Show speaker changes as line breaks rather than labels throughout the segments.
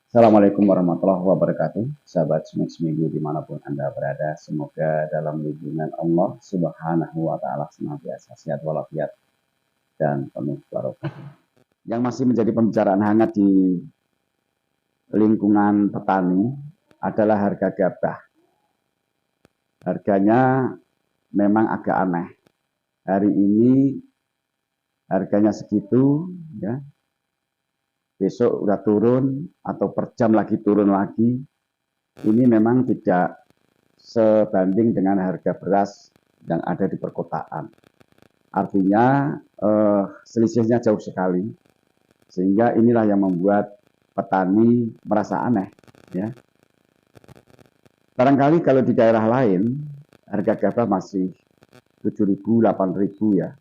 Assalamualaikum warahmatullahi wabarakatuh. Sahabat Smix Minggu dimanapun Anda berada, semoga dalam lindungan Allah Subhanahu wa Ta'ala senantiasa sehat walafiat dan penuh barokah. Yang masih menjadi pembicaraan hangat di lingkungan petani adalah harga gabah. Harganya memang agak aneh. Hari ini harganya segitu, ya. Besok udah turun atau per jam lagi turun lagi. Ini memang tidak sebanding dengan harga beras yang ada di perkotaan. Artinya selisihnya jauh sekali, sehingga inilah yang membuat petani merasa aneh. Ya. Barangkali kalau di daerah lain harga gabah masih 7.000, 8.000 ya.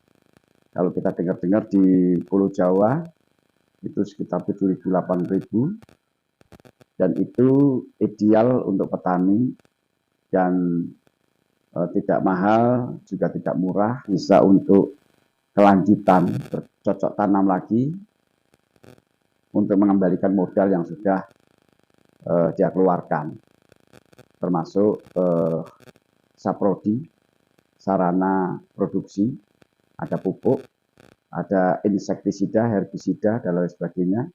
Kalau kita dengar-dengar di Pulau Jawa itu sekitar 7.000, 8.000, dan itu ideal untuk petani dan tidak mahal, juga tidak murah, bisa untuk kelanjutan bercocok tanam lagi untuk mengembalikan modal yang sudah dia keluarkan, termasuk saprodi, sarana produksi, ada pupuk, ada insektisida, herbisida, dan lain sebagainya.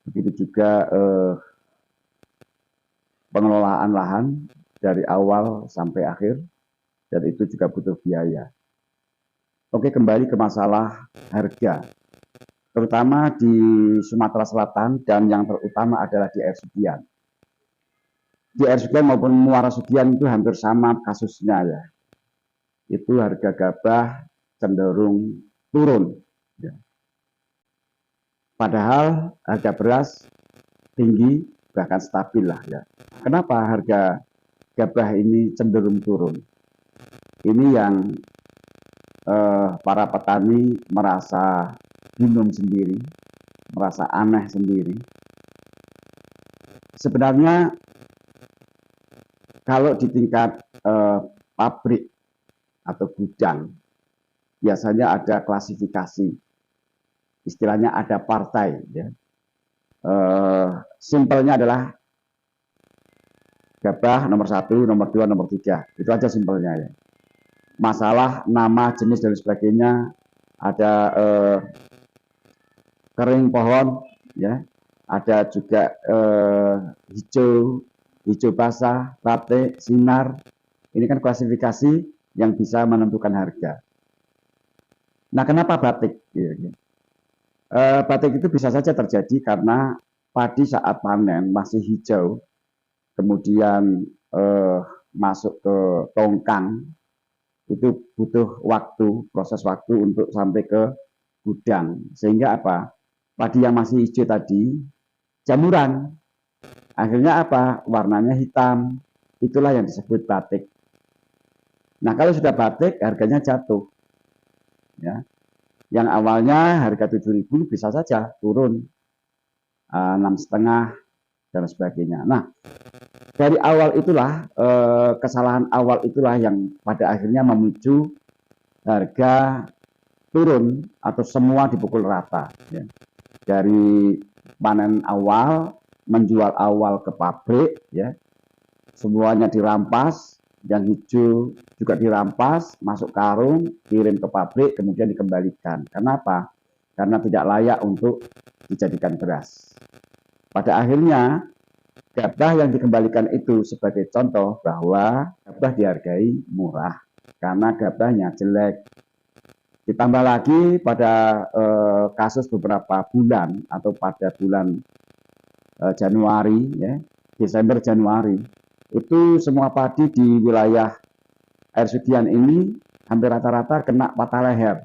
Begitu juga pengelolaan lahan dari awal sampai akhir, dan itu juga butuh biaya. Oke, kembali ke masalah harga, terutama di Sumatera Selatan dan yang terutama adalah di Air Sugian. Di Air Sugian maupun Muara Sugian itu hampir sama kasusnya ya. Itu harga gabah cenderung turun. Ya. Padahal harga beras tinggi, bahkan stabil lah ya. Kenapa harga gabah ini cenderung turun? Ini yang para petani merasa bingung sendiri, merasa aneh sendiri. Sebenarnya kalau di tingkat pabrik atau gudang, biasanya ada klasifikasi, istilahnya ada partai. Ya. Simpelnya adalah gabah nomor 1, nomor 2, nomor 3. Itu aja simpelnya ya. Masalah nama, jenis dan sebagainya, ada kering pohon, ya, ada juga hijau basah, batik, sinar. Ini kan klasifikasi yang bisa menentukan harga. Nah, kenapa batik? Batik itu bisa saja terjadi karena padi saat panen masih hijau, kemudian masuk ke tongkang, itu butuh waktu, proses waktu untuk sampai ke gudang. Sehingga apa? Padi yang masih hijau tadi jamuran. Akhirnya apa? Warnanya hitam. Itulah yang disebut batik. Nah, kalau sudah batik, harganya jatuh. Ya. Yang awalnya harga 7.000 bisa saja turun 6,5 dan sebagainya. Nah, dari awal itulah kesalahan awal itulah yang pada akhirnya memicu harga turun atau semua dipukul rata. Ya. Dari panen awal, menjual awal ke pabrik, ya, semuanya dirampas, yang hijau juga dirampas, masuk karung, kirim ke pabrik, kemudian dikembalikan. Kenapa? Karena tidak layak untuk dijadikan beras. Pada akhirnya, gabah yang dikembalikan itu sebagai contoh bahwa gabah dihargai murah karena gabahnya jelek. Ditambah lagi pada kasus beberapa bulan atau pada bulan Januari, ya, Desember Januari, itu semua padi di wilayah Air Sugian ini hampir rata-rata kena patah leher.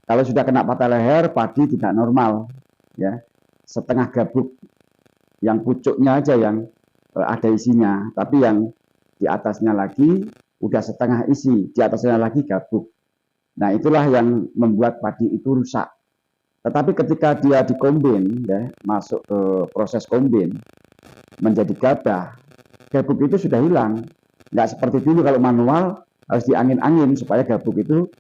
Kalau sudah kena patah leher, padi tidak normal, ya, setengah gabuk, yang pucuknya aja yang ada isinya, tapi yang di atasnya lagi udah setengah isi, di atasnya lagi gabuk. Nah, itulah yang membuat padi itu rusak. Tetapi ketika dia dikombin, ya, masuk ke proses kombin menjadi gabah, gabuk itu sudah hilang. Nggak seperti dulu kalau manual harus diangin-angin supaya gabuk itu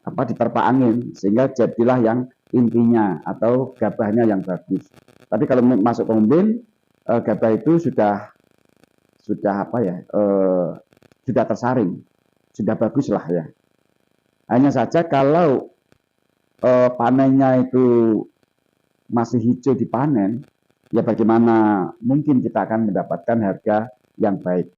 diterpa angin, sehingga jadilah yang intinya atau gabahnya yang bagus. Tapi kalau masuk pemimpin, gabah itu sudah apa ya, sudah tersaring, sudah bagus lah ya. Hanya saja kalau panennya itu masih hijau dipanen, ya bagaimana mungkin kita akan mendapatkan harga yang baik.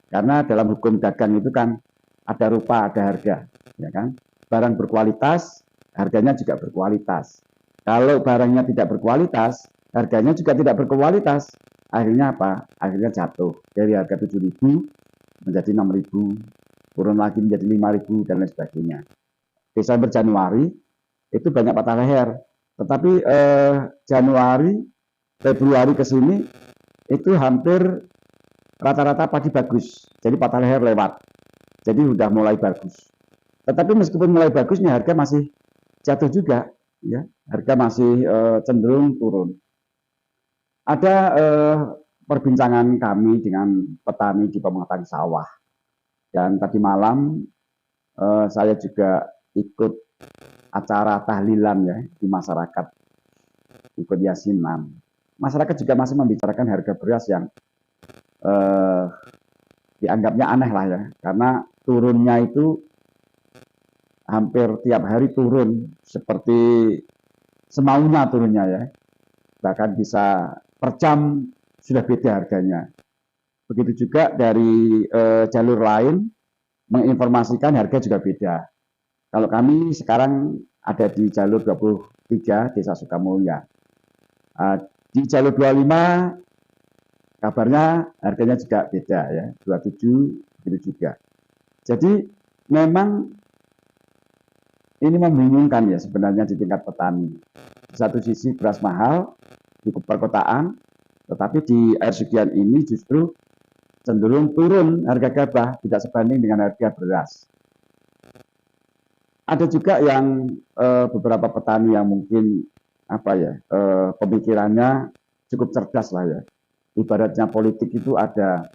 Karena dalam hukum dagang itu kan ada rupa, ada harga, ya kan? Barang berkualitas, harganya juga berkualitas. Kalau barangnya tidak berkualitas, harganya juga tidak berkualitas. Akhirnya apa? Akhirnya jatuh dari harga 7.000 menjadi 6.000, turun lagi menjadi 5.000 dan lain sebagainya. Desember Januari itu banyak patah leher. Tetapi Januari, Februari ke sini itu hampir rata-rata padi bagus. Jadi patah leher lewat. Jadi sudah mulai bagus. Tetapi meskipun mulai bagusnya, harga masih jatuh juga, ya. Harga masih cenderung turun. Ada perbincangan kami dengan petani di pemetaan sawah. Dan tadi malam saya juga ikut acara tahlilan ya di masyarakat, ikut yasinan. Masyarakat juga masih membicarakan harga beras yang dianggapnya aneh lah ya, karena turunnya itu hampir tiap hari turun seperti semaunya turunnya ya, bahkan bisa per jam sudah beda harganya. Begitu juga dari jalur lain menginformasikan harga juga beda. Kalau kami sekarang ada di jalur 23 Desa Sukamulya. Di jalur 25 kabarnya harganya juga beda ya, 27 begitu juga. Jadi memang ini membingungkan ya sebenarnya di tingkat petani. Di satu sisi beras mahal di perkotaan, tetapi di air sekian ini justru cenderung turun harga gabah tidak sebanding dengan harga beras. Ada juga yang beberapa petani yang mungkin apa ya, pemikirannya cukup cerdas lah ya. Ibaratnya politik itu ada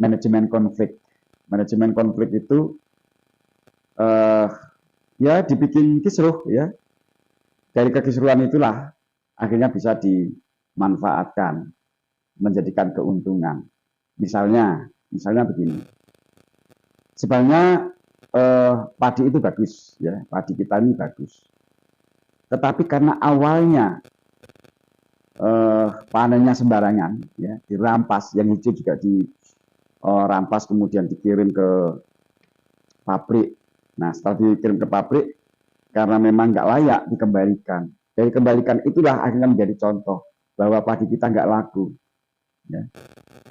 manajemen konflik. Manajemen konflik itu ya dibikin kisruh ya. Dari kekisruhan itulah akhirnya bisa dimanfaatkan, menjadikan keuntungan. Misalnya begini. Sebenarnya padi itu bagus ya, padi kita ini bagus. Tetapi karena awalnya panennya sembarangan ya, dirampas, yang hijau juga dirampas kemudian dikirim ke pabrik. Nah, setelah dikirim ke pabrik, karena memang nggak layak dikembalikan. Dari kembalikan itulah akhirnya menjadi contoh bahwa padi kita nggak laku, ya.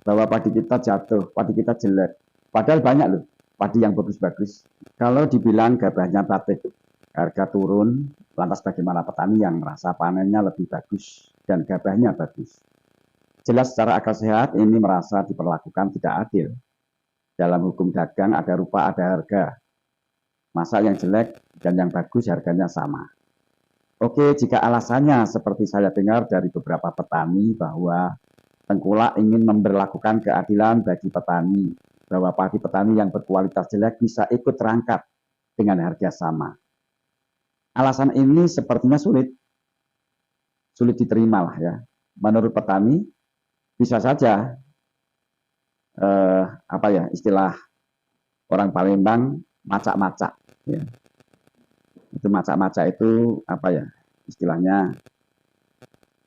Bahwa padi kita jatuh, padi kita jelek. Padahal banyak loh padi yang bagus-bagus. Kalau dibilang gabahnya batik, harga turun, lantas bagaimana petani yang merasa panennya lebih bagus dan gabahnya bagus? Jelas secara akal sehat ini merasa diperlakukan tidak adil. Dalam hukum dagang ada rupa, ada harga. Masa yang jelek dan yang bagus harganya sama. Oke, jika alasannya seperti saya dengar dari beberapa petani bahwa tengkulak ingin memberlakukan keadilan bagi petani, bahwa padi petani yang berkualitas jelek bisa ikut terangkat dengan harga sama. Alasan ini sepertinya sulit diterima lah ya. Menurut petani bisa saja apa ya, istilah orang Palembang macak-macak ya. Itu macak-macak itu apa ya, istilahnya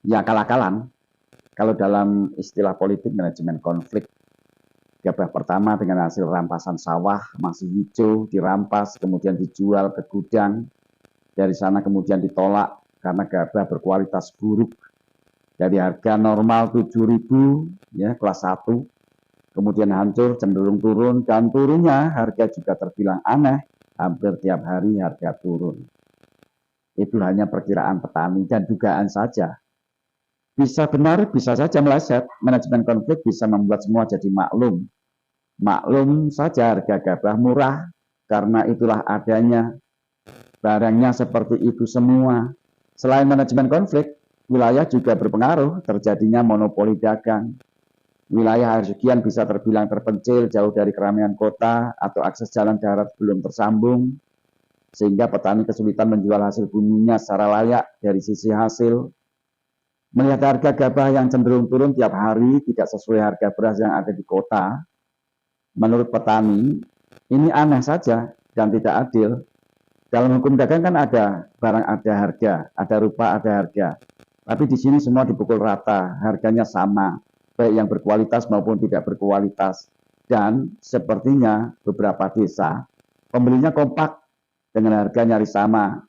ya akal-akalan. Kalau dalam istilah politik manajemen konflik, gabah pertama dengan hasil rampasan sawah masih hijau dirampas kemudian dijual ke gudang, dari sana kemudian ditolak karena gabah berkualitas buruk dari harga normal 7.000 ya kelas 1 kemudian hancur, cenderung turun, dan turunnya harga juga terbilang aneh, hampir tiap hari harga turun. Itu hanya perkiraan petani dan dugaan saja. Bisa benar, bisa saja meleset. Manajemen konflik bisa membuat semua jadi maklum. Maklum saja harga gabah murah, karena itulah adanya barangnya seperti itu semua. Selain manajemen konflik, wilayah juga berpengaruh terjadinya monopoli dagang. Wilayah air sekian bisa terbilang terpencil jauh dari keramaian kota atau akses jalan darat belum tersambung. sehingga petani kesulitan menjual hasil buminya secara layak dari sisi hasil. Melihat harga gabah yang cenderung turun tiap hari, tidak sesuai harga beras yang ada di kota, menurut petani, ini aneh saja dan tidak adil. Dalam hukum dagang kan ada barang ada harga, ada rupa ada harga. Tapi di sini semua dipukul rata, harganya sama, baik yang berkualitas maupun tidak berkualitas. Dan sepertinya beberapa desa, pembelinya kompak dengan harga nyaris sama,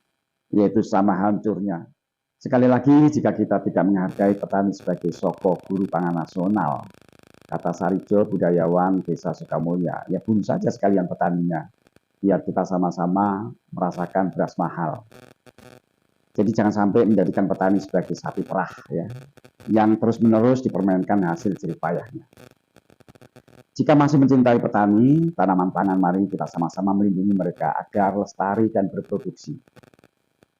yaitu sama hancurnya. Sekali lagi, jika kita tidak menghargai petani sebagai soko guru pangan nasional, kata Sarijo, budayawan Desa Sukamulya, ya bunuh saja sekalian petaninya, biar kita sama-sama merasakan beras mahal. Jadi jangan sampai menjadikan petani sebagai sapi perah, ya, yang terus-menerus dipermainkan hasil jerih payahnya. Jika masih mencintai petani, tanaman pangan, mari kita sama-sama melindungi mereka agar lestari dan berproduksi.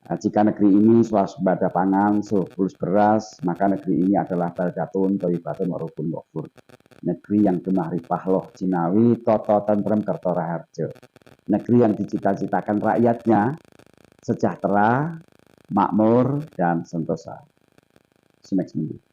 Nah, jika negeri ini swasembada pangan, surplus beras, maka negeri ini adalah baldatun, thayyibatun, warubun, wafur. Negeri yang gemah ripah loh Cinawi, toto tentrem kertora harjo. Negeri yang dicita-citakan rakyatnya sejahtera, makmur, dan sentosa. See you next minggu.